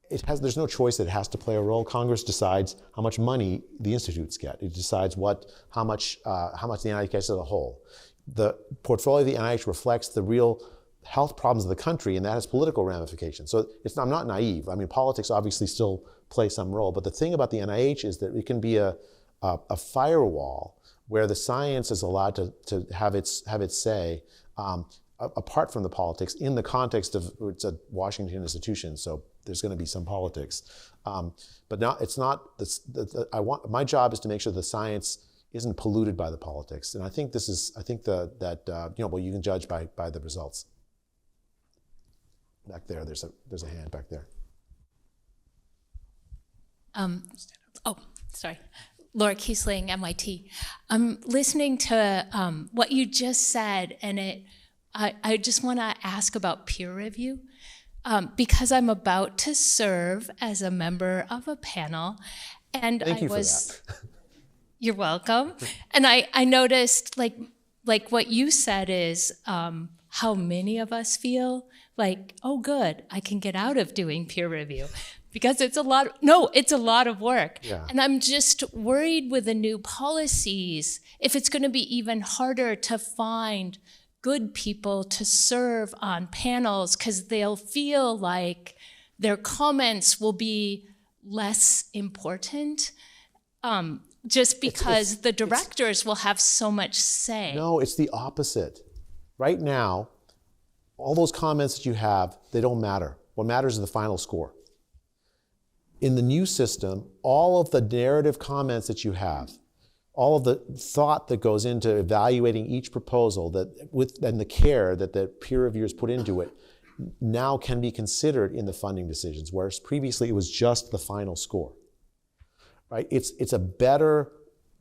there's no choice that it has to play a role. Congress decides how much money the institutes get. It decides how much the NIH gets as a whole. The portfolio of the NIH reflects the real health problems of the country, and that has political ramifications. So I'm not naive. I mean, politics obviously still play some role, but the thing about the NIH is that it can be a firewall where the science is allowed to have its say apart from the politics in the context of it's a Washington institution, so there's going to be some politics. But now it's not. My job is to make sure the science isn't polluted by the politics, and I think you can judge by the results. Back there, there's a hand back there. Sorry. Laura Kiesling, MIT. I'm listening to what you just said, and I just want to ask about peer review because I'm about to serve as a member of a panel, and Thank you for that. You're welcome. And I noticed, like what you said is how many of us feel like, oh, good, I can get out of doing peer review because it's a lot of work. Yeah. And I'm just worried with the new policies, if it's going to be even harder to find good people to serve on panels because they'll feel like their comments will be less important just because the directors will have so much say. No, it's the opposite. Right now, all those comments that you have, they don't matter. What matters is the final score. In the new system, all of the narrative comments that you have, all of the thought that goes into evaluating each proposal and the care that the peer reviewers put into it now can be considered in the funding decisions, whereas previously it was just the final score. Right? It's a better,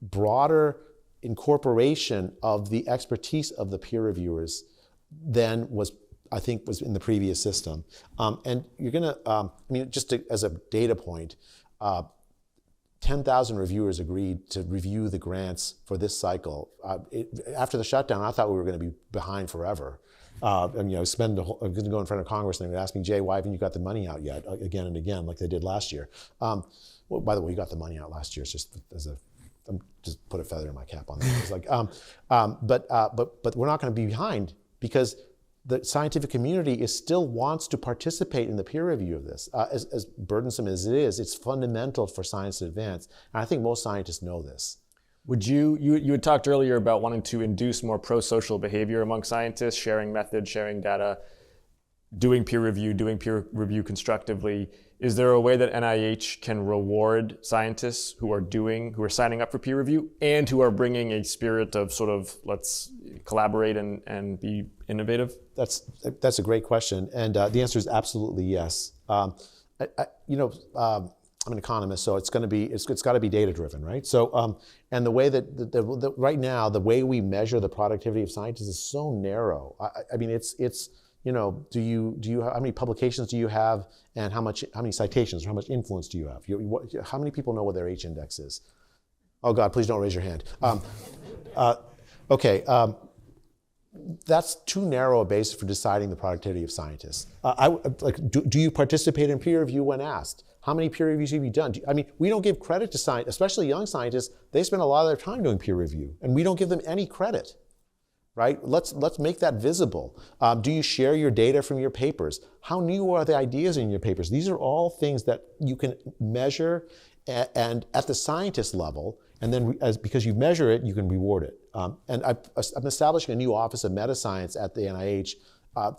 broader incorporation of the expertise of the peer reviewers than I think was in the previous system. And you're gonna, as a data point, 10,000 reviewers agreed to review the grants for this cycle. After the shutdown, I thought we were gonna be behind forever. I'm gonna go in front of Congress and they're gonna ask me, Jay, why haven't you got the money out yet? Again and again, like they did last year. Well, by the way, you got the money out last year. It's just just put a feather in my cap on that. It's like, but we're not gonna be behind because the scientific community still wants to participate in the peer review of this. As burdensome as it is, it's fundamental for science to advance. And I think most scientists know this. Would you had talked earlier about wanting to induce more pro-social behavior among scientists, sharing methods, sharing data, doing peer review constructively. Is there a way that NIH can reward scientists who are signing up for peer review and who are bringing a spirit of sort of let's collaborate and be innovative? That's a great question, and the answer is absolutely yes. I'm an economist, so it's got to be data driven, right? So, and the way that right now the way we measure the productivity of scientists is so narrow. I mean, it's do you how many publications do you have, and how many citations or how much influence do you have? How many people know what their H index is? Oh God, please don't raise your hand. Okay. That's too narrow a basis for deciding the productivity of scientists. Do you participate in peer review when asked? How many peer reviews have you done? We don't give credit to scientists, especially young scientists. They spend a lot of their time doing peer review, and we don't give them any credit, right? Let's make that visible. Do you share your data from your papers? How new are the ideas in your papers? These are all things that you can measure and at the scientist level, and then because you measure it, you can reward it. And I'm establishing a new office of meta-science at the NIH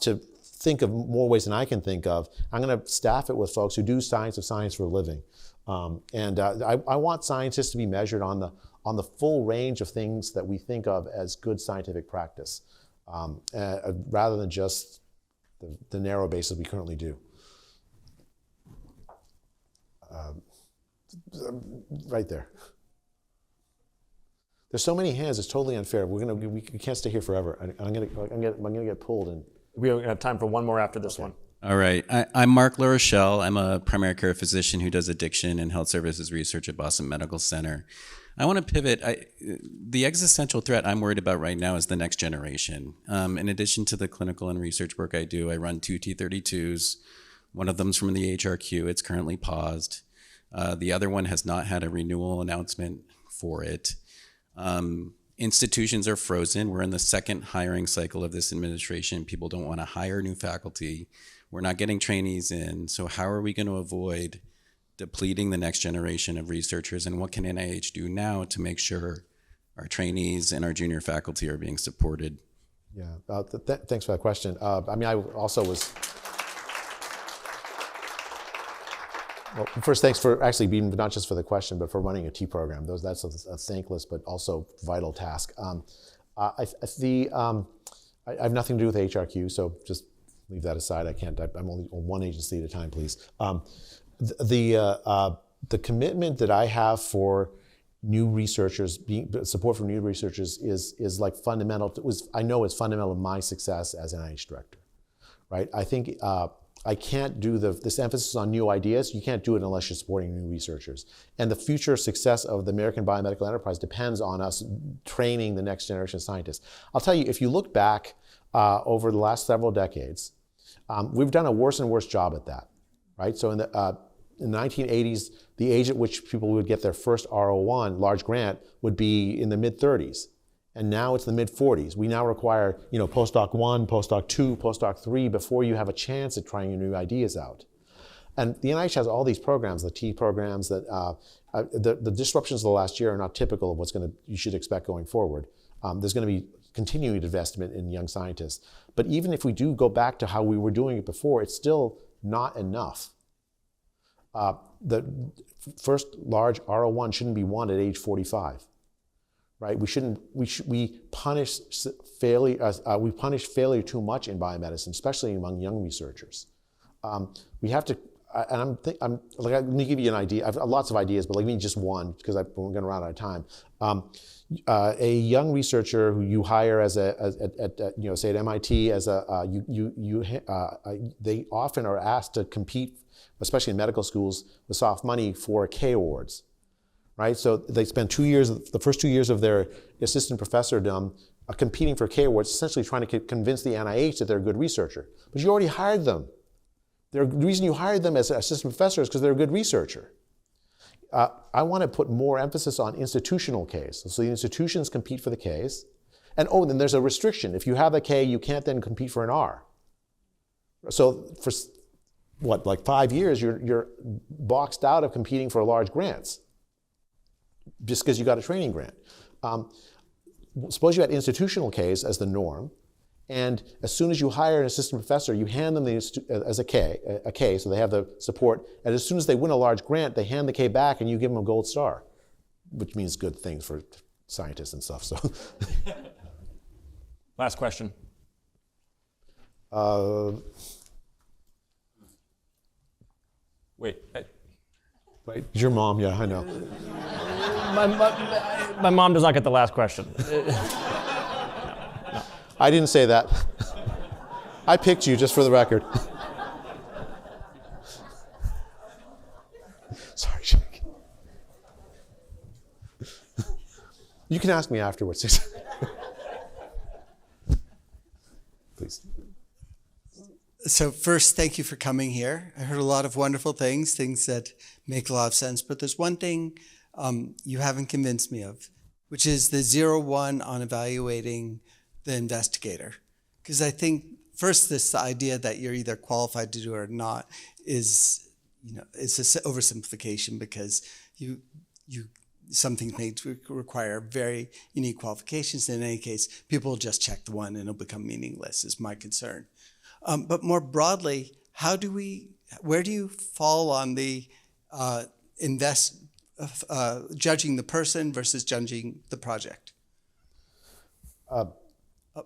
to think of more ways than I can think of. I'm going to staff it with folks who do science of science for a living. I want scientists to be measured on the full range of things that we think of as good scientific practice, rather than just the narrow basis we currently do. Right there. There's so many hands. It's totally unfair. We can't stay here forever. I'm gonna get pulled. And we have time for one more after this one. All right. I'm Mark LaRochelle. I'm a primary care physician who does addiction and health services research at Boston Medical Center. I want to pivot. The existential threat I'm worried about right now is the next generation. In addition to the clinical and research work I do, I run 2 T32s. One of them's from the HRQ. It's currently paused. The other one has not had a renewal announcement for it. Institutions are frozen. We're in the second hiring cycle of this administration. People don't want to hire new faculty. We're not getting trainees in. So how are we going to avoid depleting the next generation of researchers? And what can NIH do now to make sure our trainees and our junior faculty are being supported? Yeah, thanks for that question. I also was... Well, first, thanks for actually being, not just for the question, but for running a T program. That's a thankless but also vital task. I have nothing to do with HRQ, so just leave that aside. I'm only on one agency at a time, please. The commitment that I have for new researchers, support for new researchers is like fundamental. I know it's fundamental to my success as NIH director, right? I think I can't do this emphasis on new ideas. You can't do it unless you're supporting new researchers. And the future success of the American biomedical enterprise depends on us training the next generation of scientists. I'll tell you, if you look back over the last several decades, we've done a worse and worse job at that, right? So in the 1980s, the age at which people would get their first R01 large grant would be in the mid-30s. And now it's the mid-40s. We now require, postdoc 1, postdoc 2, postdoc 3 before you have a chance at trying your new ideas out. And the NIH has all these programs, the T programs, that the disruptions of the last year are not typical of you should expect going forward. There's going to be continued investment in young scientists. But even if we do go back to how we were doing it before, it's still not enough. The first large R01 shouldn't be won at age 45, right? We punish failure too much in biomedicine, especially among young researchers. We have to, let me give you an idea. I've lots of ideas, but let me just one, because we're going to run out of time. A young researcher who you hire as say at MIT they often are asked to compete, especially in medical schools, with soft money for K awards, right? So they spend the first 2 years of their assistant professordom competing for K awards, essentially trying to convince the NIH that they're a good researcher. But you already hired them. The reason you hired them as an assistant professor is because they're a good researcher. I want to put more emphasis on institutional Ks. So the institutions compete for the Ks. And then there's a restriction. If you have a K, you can't then compete for an R. So for like 5 years, you're boxed out of competing for large grants just because you got a training grant. Suppose you had institutional Ks as the norm. And as soon as you hire an assistant professor, you hand them as a K, so they have the support. And as soon as they win a large grant, they hand the K back and you give them a gold star, which means good things for scientists and stuff. So, last question. Wait, your mom? Yeah, I know. My mom does not get the last question. I didn't say that. I picked you, just for the record. Sorry, Jake. You can ask me afterwards. Please. So first, thank you for coming here. I heard a lot of wonderful things that make a lot of sense, but there's one thing you haven't convinced me of, which is the 0-1 on evaluating the investigator. Because I think first this idea that you're either qualified to do it or not is, it's an oversimplification, because some things may require very unique qualifications. In any case, people will just check the one and it'll become meaningless, is my concern. But more broadly, where do you fall on the judging the person versus judging the project?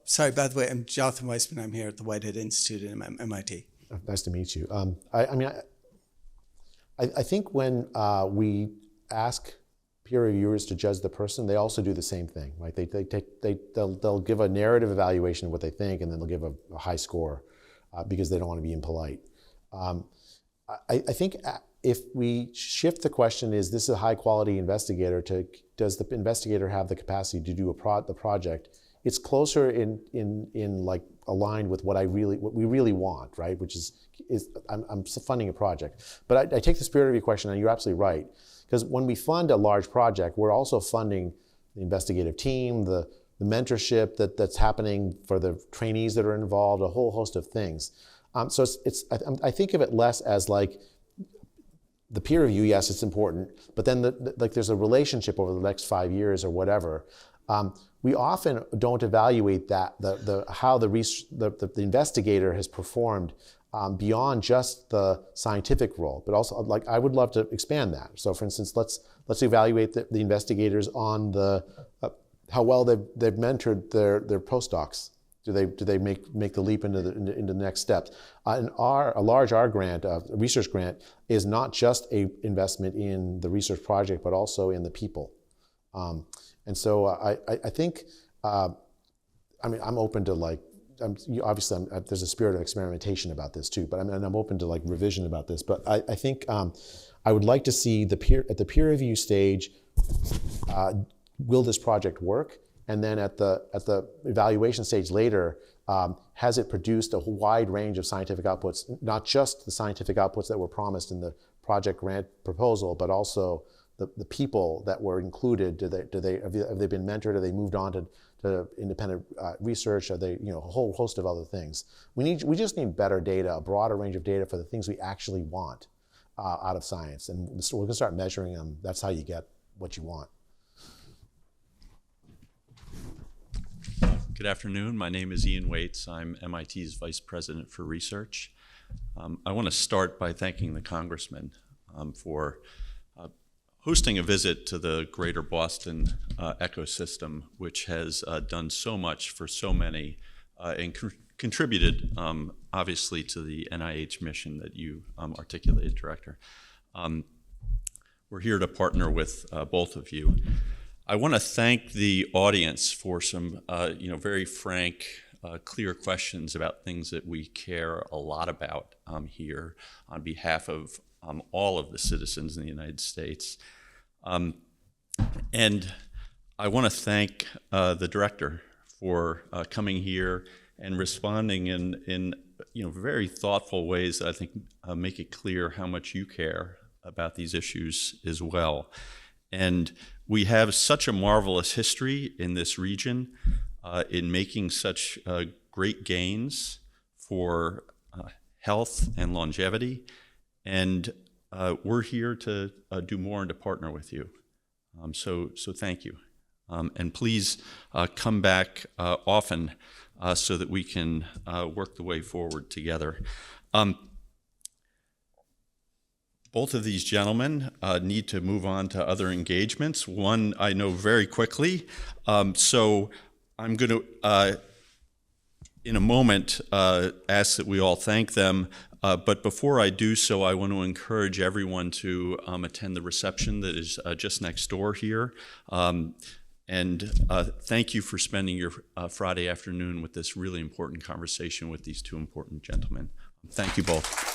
Sorry, by the way, I'm Jonathan Weissman. I'm here at the Whitehead Institute at MIT. Nice to meet you. I think when we ask peer reviewers to judge the person, they also do the same thing, right? They'll give a narrative evaluation of what they think, and then they'll give a high score because they don't want to be impolite. I think if we shift the question, is this a high quality investigator, to does the investigator have the capacity to do the project? It's closer in like aligned with what we really want, right? Which is I'm funding a project. But I take the spirit of your question, and you're absolutely right. Because when we fund a large project, we're also funding the investigative team, the mentorship that's happening for the trainees that are involved, a whole host of things. So I think of it less as like the peer review. Yes, it's important, but then there's a relationship over the next 5 years or whatever. We often don't evaluate that how the investigator has performed beyond just the scientific role, but also like I would love to expand that. So, for instance, let's evaluate the investigators on how well they've mentored their postdocs. Do they make the leap into the next steps? A large R grant, a research grant, is not just a investment in the research project, but also in the people. And so I think, I'm open to obviously there's a spirit of experimentation about this too, but I'm open to revision about this. But I think I would like to see at the peer review stage, will this project work? And then at the evaluation stage later, has it produced a wide range of scientific outputs, not just the scientific outputs that were promised in the project grant proposal, but also the people that were included. Have they been mentored? Have they moved on to independent research? Are they, a whole host of other things? We just need better data, a broader range of data for the things we actually want out of science, and so we're going to start measuring them. That's how you get what you want. Good afternoon. My name is Ian Waits. I'm MIT's Vice President for Research. I want to start by thanking the Congressman for hosting a visit to the greater Boston ecosystem, which has done so much for so many and contributed, obviously, to the NIH mission that you articulated, Director. We're here to partner with both of you. I want to thank the audience for some very frank, clear questions about things that we care a lot about here on behalf of all of the citizens in the United States. And I want to thank the director for coming here and responding in very thoughtful ways that I think make it clear how much you care about these issues as well. And we have such a marvelous history in this region in making such great gains for health and longevity. And we're here to do more and to partner with you. So thank you. And please come back often so that we can work the way forward together. Both of these gentlemen need to move on to other engagements. One I know very quickly. So I'm going to, in a moment, ask that we all thank them. But before I do so, I want to encourage everyone to attend the reception that is just next door here. And thank you for spending your Friday afternoon with this really important conversation with these two important gentlemen. Thank you both.